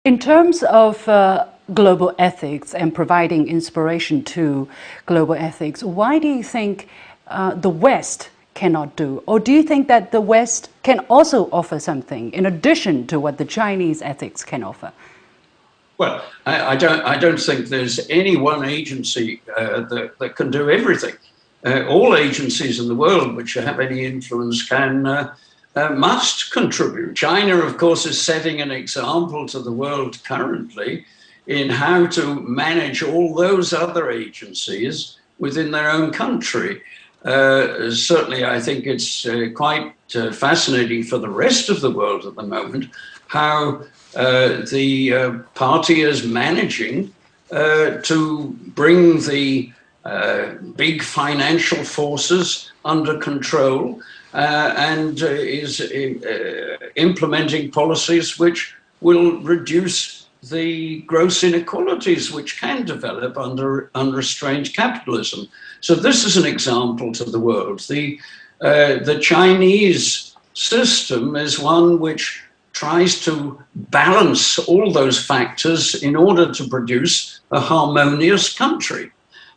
In terms of global ethics and providing inspiration to global ethics, why do you think the West cannot do? Or do you think that the West can also offer something in addition to what the Chinese ethics can offer? Well, I don't think there's any one agency that can do everything. All agencies in the world which have any influence must contribute. China, of course, is setting an example to the world currently in how to manage all those other agencies within their own country. Certainly, I think it's quite fascinating for the rest of the world at the moment how the party is managing to bring the big financial forces under control and is implementing policies which will reduce the gross inequalities which can develop under unrestrained capitalism. So this is an example to the world. The Chinese system is one which tries to balance all those factors in order to produce a harmonious country.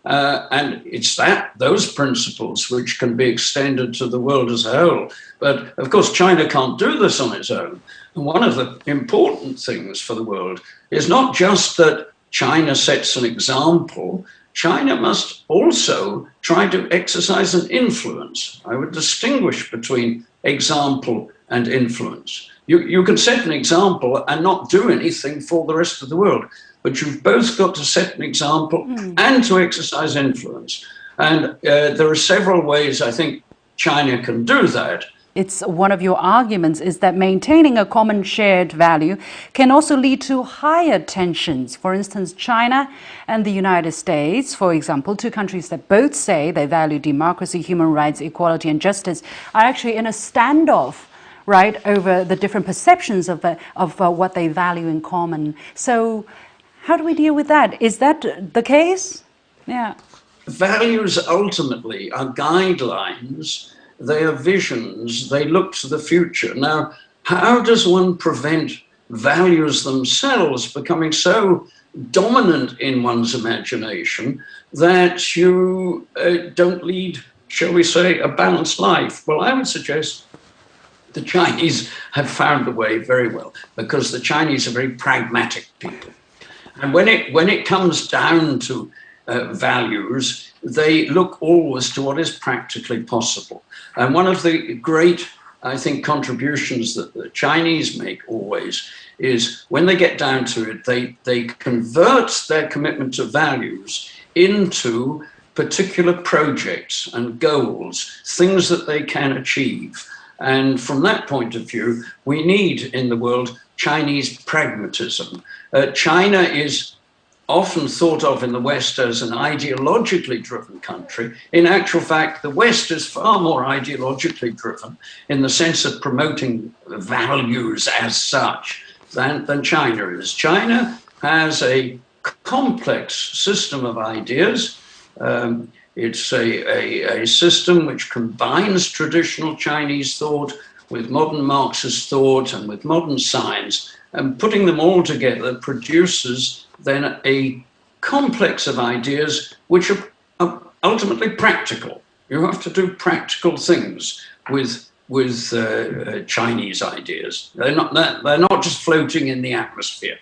And it's those principles which can be extended to the world as a whole. But of course, China can't do this on its own. And one of the important things for the world is not just that China sets an example, China must also try to exercise an influence. I would distinguish between example and influence. You can set an example and not do anything for the rest of the world. But you've both got to set an example and to exercise influence. And there are several ways I think China can do that. It's one of your arguments is that maintaining a common shared value can also lead to higher tensions. For instance, China and the United States, for example, two countries that both say they value democracy, human rights, equality and justice, are actually in a standoff, right, over the different perceptions of what they value in common. So how do we deal with that? Is that the case? Yeah. Values ultimately are guidelines. They are visions. They look to the future. Now, how does one prevent values themselves becoming so dominant in one's imagination that you don't lead, shall we say, a balanced life? Well, I would suggest the Chinese have found a way very well because the Chinese are very pragmatic people. And when it comes down to values, they look always to what is practically possible. And one of the great, I think, contributions that the Chinese make always is when they get down to it, they convert their commitment to values into particular projects and goals, things that they can achieve. And from that point of view, we need in the world Chinese pragmatism. China is often thought of in the West as an ideologically driven country. In actual fact, the West is far more ideologically driven in the sense of promoting values as such than China is. China has a complex system of ideas. It's a system which combines traditional Chinese thought with modern Marxist thought and with modern science, and putting them all together produces then a complex of ideas which are ultimately practical. You have to do practical things with Chinese ideas. They're not just floating in the atmosphere.